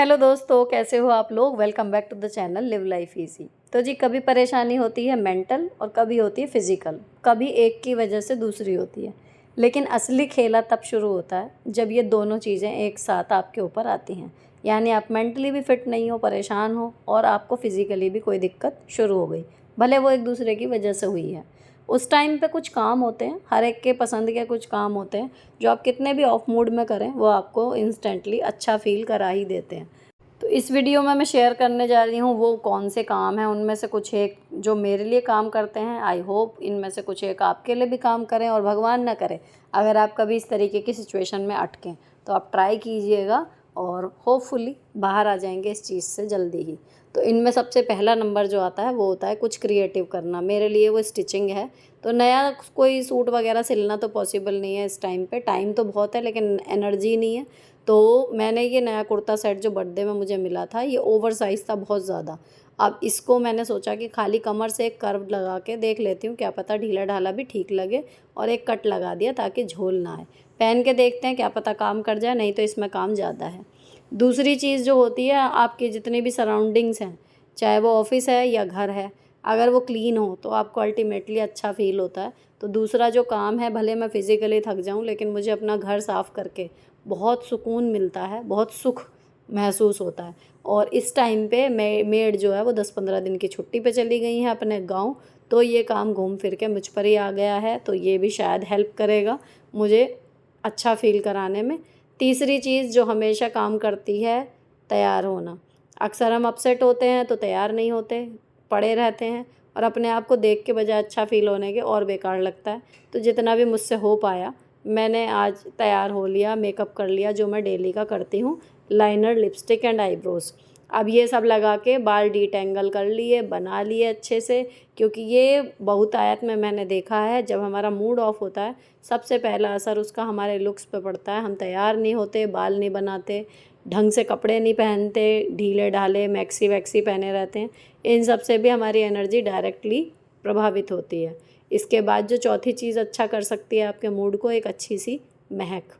Hello दोस्तों, कैसे हो आप लोग। Welcome back to the channel Live Life Easy. तो जी कभी परेशानी होती है मेंटल और कभी होती है फिज़िकल, कभी एक की वजह से दूसरी होती है। लेकिन असली खेला तब शुरू होता है जब ये दोनों चीज़ें एक साथ आपके ऊपर आती हैं। यानी आप मेंटली भी फिट नहीं हो, परेशान हो, और आपको फिज़िकली भी कोई दिक्कत शुरू हो गई, भले वो एक दूसरे की वजह से हुई है। उस टाइम पे कुछ काम होते हैं, हर एक के पसंद के कुछ काम होते हैं जो आप कितने भी ऑफ मूड में करें वो आपको इंस्टेंटली अच्छा फील करा ही देते हैं। तो इस वीडियो में मैं शेयर करने जा रही हूँ वो कौन से काम हैं, उनमें से कुछ एक जो मेरे लिए काम करते हैं। आई होप इनमें से कुछ एक आपके लिए भी काम करें, और भगवान ना करे अगर आप कभी इस तरीके की सिचुएशन में अटकें तो आप ट्राई कीजिएगा और होपफुली बाहर आ जाएंगे इस चीज़ से जल्दी ही। तो इनमें सबसे पहला नंबर जो आता है वो होता है कुछ क्रिएटिव करना। मेरे लिए वो स्टिचिंग है। तो नया कोई सूट वगैरह सिलना तो पॉसिबल नहीं है इस टाइम पे, टाइम तो बहुत है लेकिन एनर्जी नहीं है। तो मैंने ये नया कुर्ता सेट जो बर्थडे में मुझे मिला था, ये ओवर साइज़ था बहुत ज़्यादा। अब इसको मैंने सोचा कि खाली कमर से एक कर्व लगा के देख लेती हूँ, क्या पता ढीला ढाला भी ठीक लगे, और एक कट लगा दिया ताकि झोल ना आए। पहन के देखते हैं, क्या पता काम कर जाए, नहीं तो इसमें काम ज़्यादा है। दूसरी चीज़ जो होती है, आपकी जितनी भी सराउंडिंग्स हैं, चाहे वो ऑफिस है या घर है, अगर वो क्लीन हो तो आपको अल्टीमेटली अच्छा फील होता है। तो दूसरा जो काम है, भले मैं फ़िज़िकली थक जाऊँ लेकिन मुझे अपना घर साफ़ करके बहुत सुकून मिलता है, बहुत सुख महसूस होता है। और इस टाइम पे मेड जो है वो 10-15 दिन की छुट्टी पे चली गई हैं अपने गाँव, तो ये काम घूम फिर के मुझ पर ही आ गया है। तो ये भी शायद हेल्प करेगा मुझे अच्छा फ़ील कराने में। तीसरी चीज़ जो हमेशा काम करती है, तैयार होना। अक्सर हम अपसेट होते हैं तो तैयार नहीं होते, पड़े रहते हैं, और अपने आप को देख के बजाय अच्छा फ़ील होने के और बेकार लगता है। तो जितना भी मुझसे हो पाया मैंने आज तैयार हो लिया, मेकअप कर लिया जो मैं डेली का करती हूँ, लाइनर, लिपस्टिक एंड आईब्रोज़। अब ये सब लगा के बाल डीटेंगल कर लिए, बना लिए अच्छे से, क्योंकि ये बहुतायत में मैंने देखा है जब हमारा मूड ऑफ होता है सबसे पहला असर उसका हमारे लुक्स पे पड़ता है। हम तैयार नहीं होते, बाल नहीं बनाते, ढंग से कपड़े नहीं पहनते, ढीले ढाले मैक्सी वैक्सी पहने रहते हैं। इन सब से भी हमारी एनर्जी डायरेक्टली प्रभावित होती है। इसके बाद जो चौथी चीज़ अच्छा कर सकती है आपके मूड को, एक अच्छी सी महक।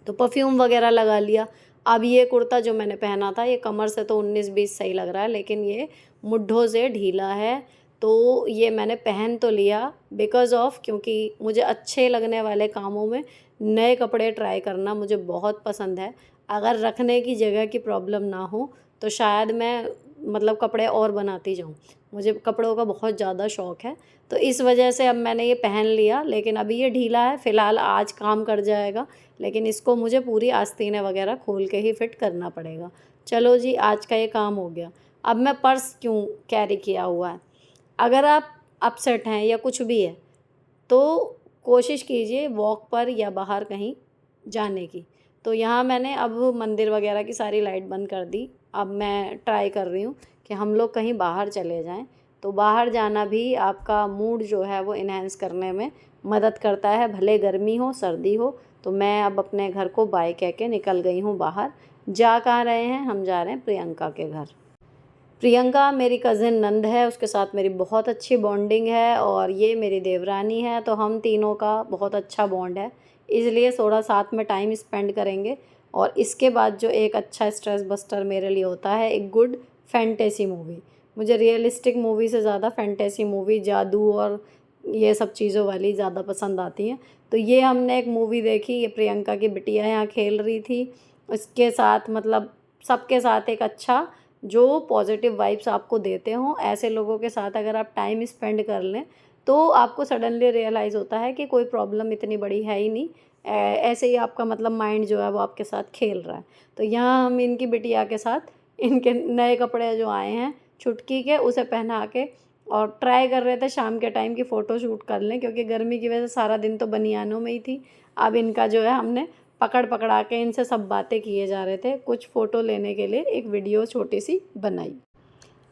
तो परफ्यूम वगैरह लगा लिया। अब ये कुर्ता जो मैंने पहना था, ये कमर से तो 19-20 सही लग रहा है, लेकिन ये मुड्ढों से ढीला है। तो ये मैंने पहन तो लिया बिकॉज़ ऑफ, क्योंकि मुझे अच्छे लगने वाले कामों में नए कपड़े ट्राई करना मुझे बहुत पसंद है। अगर रखने की जगह की प्रॉब्लम ना हो तो शायद मैं मतलब कपड़े और बनाती जाऊँ। मुझे कपड़ों का बहुत ज़्यादा शौक़ है। तो इस वजह से अब मैंने ये पहन लिया, लेकिन अभी ये ढीला है, फ़िलहाल आज काम कर जाएगा, लेकिन इसको मुझे पूरी आस्तीनें वगैरह खोल के ही फिट करना पड़ेगा। चलो जी, आज का ये काम हो गया। अब मैं पर्स क्यों कैरी किया हुआ है। अगर आप अपसेट हैं या कुछ भी है तो कोशिश कीजिए वॉक पर या बाहर कहीं जाने की। तो यहाँ मैंने अब मंदिर वगैरह की सारी लाइट बंद कर दी। अब मैं ट्राई कर रही हूँ कि हम लोग कहीं बाहर चले जाएं। तो बाहर जाना भी आपका मूड जो है वो इन्हेंस करने में मदद करता है, भले गर्मी हो सर्दी हो। तो मैं अब अपने घर को बाय कह के निकल गई हूँ बाहर। जा कहाँ रहे हैं, हम जा रहे हैं प्रियंका के घर। प्रियंका मेरी कज़िन नंद है, उसके साथ मेरी बहुत अच्छी बॉन्डिंग है, और ये मेरी देवरानी है। तो हम तीनों का बहुत अच्छा बॉन्ड है, इसलिए थोड़ा साथ में टाइम स्पेंड करेंगे। और इसके बाद जो एक अच्छा स्ट्रेस बस्टर मेरे लिए होता है, एक गुड फैंटेसी मूवी। मुझे रियलिस्टिक मूवी से ज़्यादा फैंटेसी मूवी, जादू और ये सब चीज़ों वाली ज़्यादा पसंद आती हैं। तो ये हमने एक मूवी देखी, ये प्रियंका की बिटिया यहाँ खेल रही थी, इसके साथ मतलब सबके साथ एक अच्छा जो पॉजिटिव वाइब्स आपको देते हों, ऐसे लोगों के साथ अगर आप टाइम स्पेंड कर लें तो आपको सडनली रियलाइज़ होता है कि कोई प्रॉब्लम इतनी बड़ी है ही नहीं। ऐसे ही आपका मतलब माइंड जो है वो आपके साथ खेल रहा है। तो यहाँ हम इनकी बिटिया के साथ इनके नए कपड़े जो आए हैं छुटकी के, उसे पहना के और ट्राई कर रहे थे शाम के टाइम की फ़ोटो शूट कर लें, क्योंकि गर्मी की वजह से सारा दिन तो बनियानों में ही थी। अब इनका जो है हमने पकड़ पकड़ा के इनसे सब बातें किए जा रहे थे, कुछ फ़ोटो लेने के लिए एक वीडियो छोटी सी बनाई।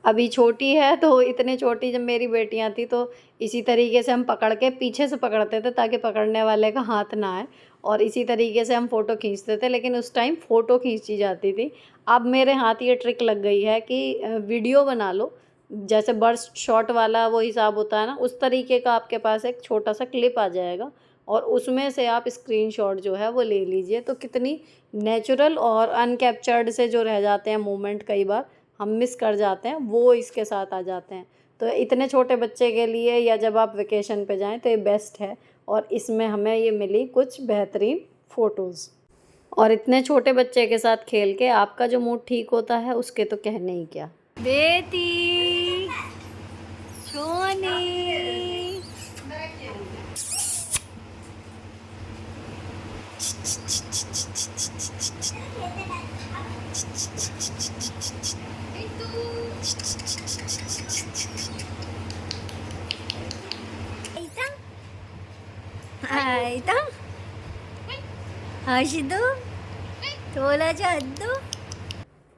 अभी छोटी है तो इतनी छोटी जब मेरी बेटियां थी तो इसी तरीके से हम पकड़ के पीछे से पकड़ते थे ताकि पकड़ने वाले का हाथ ना आए, और इसी तरीके से हम फ़ोटो खींचते थे, लेकिन उस टाइम फ़ोटो खींची जाती थी। अब मेरे हाथ ये ट्रिक लग गई है कि वीडियो बना लो, जैसे बर्स्ट शॉट वाला वो हिसाब होता है ना, उस तरीके का आपके पास एक छोटा सा क्लिप आ जाएगा, और उसमें से आप स्क्रीनशॉट जो है वो ले लीजिए। तो कितनी नेचुरल और अनकैप्चर्ड से जो रह जाते हैं मोमेंट, कई बार हम मिस कर जाते हैं, वो इसके साथ आ जाते हैं। तो इतने छोटे बच्चे के लिए या जब आप वेकेशन पे जाएं तो ये बेस्ट है। और इसमें हमें ये मिली कुछ बेहतरीन फ़ोटोज़। और इतने छोटे बच्चे के साथ खेल के आपका जो मूड ठीक होता है उसके तो कहने ही क्या। बेटी सोनी आयता हंसदो थोड़ा हंसदो।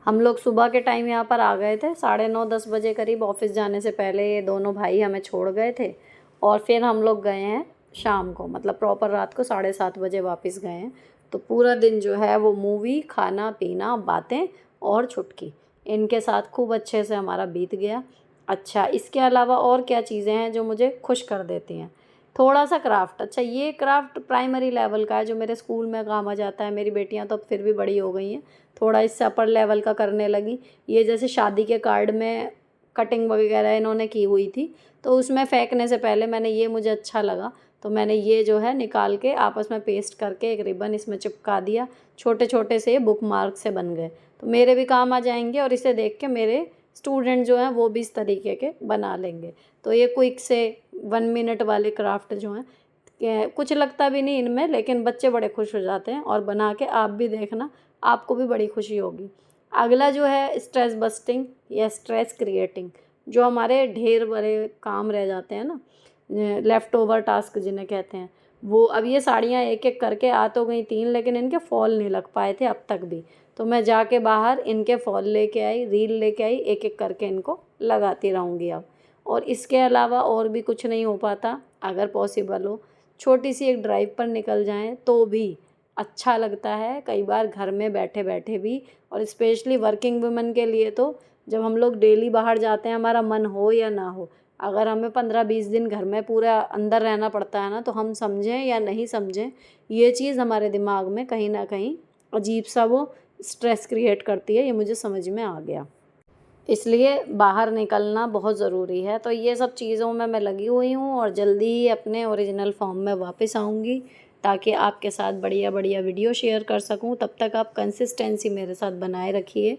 हम लोग सुबह के टाइम यहाँ पर आ गए थे, 9:30-10 बजे करीब। ऑफिस जाने से पहले ये दोनों भाई हमें छोड़ गए थे और फिर हम लोग गए हैं शाम को, मतलब प्रॉपर रात को 7:30 बजे वापस गए हैं। तो पूरा दिन जो है वो मूवी, खाना पीना, बातें और छुटकी, इनके साथ खूब अच्छे से हमारा बीत गया। अच्छा, इसके अलावा और क्या चीज़ें हैं जो मुझे खुश कर देती हैं? थोड़ा सा क्राफ्ट। अच्छा, ये क्राफ्ट प्राइमरी लेवल का है जो मेरे स्कूल में काम आ जाता है। मेरी बेटियां तो अब फिर भी बड़ी हो गई हैं, थोड़ा इससे अपर लेवल का करने लगी। ये जैसे शादी के कार्ड में कटिंग वगैरह इन्होंने की हुई थी, तो उसमें फेंकने से पहले मैंने ये, मुझे अच्छा लगा तो मैंने ये जो है निकाल के आपस में पेस्ट करके एक रिबन इसमें चिपका दिया। छोटे छोटे से बुक मार्क से बन गए, तो मेरे भी काम आ जाएंगे और इसे देख के मेरे स्टूडेंट जो हैं वो भी इस तरीके के बना लेंगे। तो ये क्विक से 1 मिनट वाले क्राफ्ट जो हैं, कुछ लगता भी नहीं इनमें, लेकिन बच्चे बड़े खुश हो जाते हैं। और बना के आप भी देखना, आपको भी बड़ी खुशी होगी। अगला जो है स्ट्रेस बस्टिंग या स्ट्रेस क्रिएटिंग, जो हमारे ढेर बड़े काम रह जाते हैं ना, लेफ़्ट ओवर टास्क जिन्हें कहते हैं, वो। अब ये साड़ियाँ एक एक करके आ तो गई 3, लेकिन इनके फॉल नहीं लग पाए थे अब तक भी। तो मैं जाके बाहर इनके फॉल लेके आई, रील लेके आई, एक एक करके इनको लगाती रहूँगी अब। और इसके अलावा और भी कुछ नहीं हो पाता। अगर पॉसिबल हो छोटी सी एक ड्राइव पर निकल जाएं तो भी अच्छा लगता है, कई बार घर में बैठे बैठे भी। और स्पेशली वर्किंग वुमेन के लिए तो, जब हम लोग डेली बाहर जाते हैं, हमारा मन हो या ना हो, अगर हमें 15-20 दिन घर में पूरा अंदर रहना पड़ता है ना, तो हम समझें या नहीं समझें, ये चीज़ हमारे दिमाग में कहीं ना कहीं अजीब सा वो स्ट्रेस क्रिएट करती है। ये मुझे समझ में आ गया, इसलिए बाहर निकलना बहुत ज़रूरी है। तो ये सब चीज़ों में मैं लगी हुई हूँ और जल्दी ही अपने ओरिजिनल फॉर्म में वापस आऊँगी, ताकि आपके साथ बढ़िया बढ़िया वीडियो शेयर कर सकूँ। तब तक आप कंसिस्टेंसी मेरे साथ बनाए रखिए,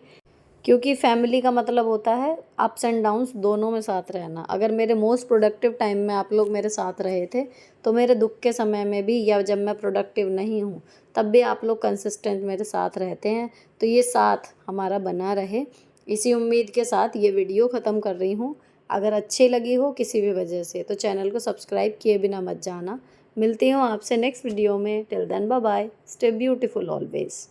क्योंकि फैमिली का मतलब होता है अप्स एंड डाउन्स दोनों में साथ रहना। अगर मेरे मोस्ट प्रोडक्टिव टाइम में आप लोग मेरे साथ रहे थे, तो मेरे दुख के समय में भी, या जब मैं प्रोडक्टिव नहीं हूँ तब भी आप लोग कंसिस्टेंट मेरे साथ रहते हैं। तो ये साथ हमारा बना रहे, इसी उम्मीद के साथ ये वीडियो ख़त्म कर रही हूँ। अगर अच्छी लगी हो किसी भी वजह से तो चैनल को सब्सक्राइब किए बिना मत जाना। मिलती हूँ आपसे नेक्स्ट वीडियो में। Till then bye bye, stay beautiful always.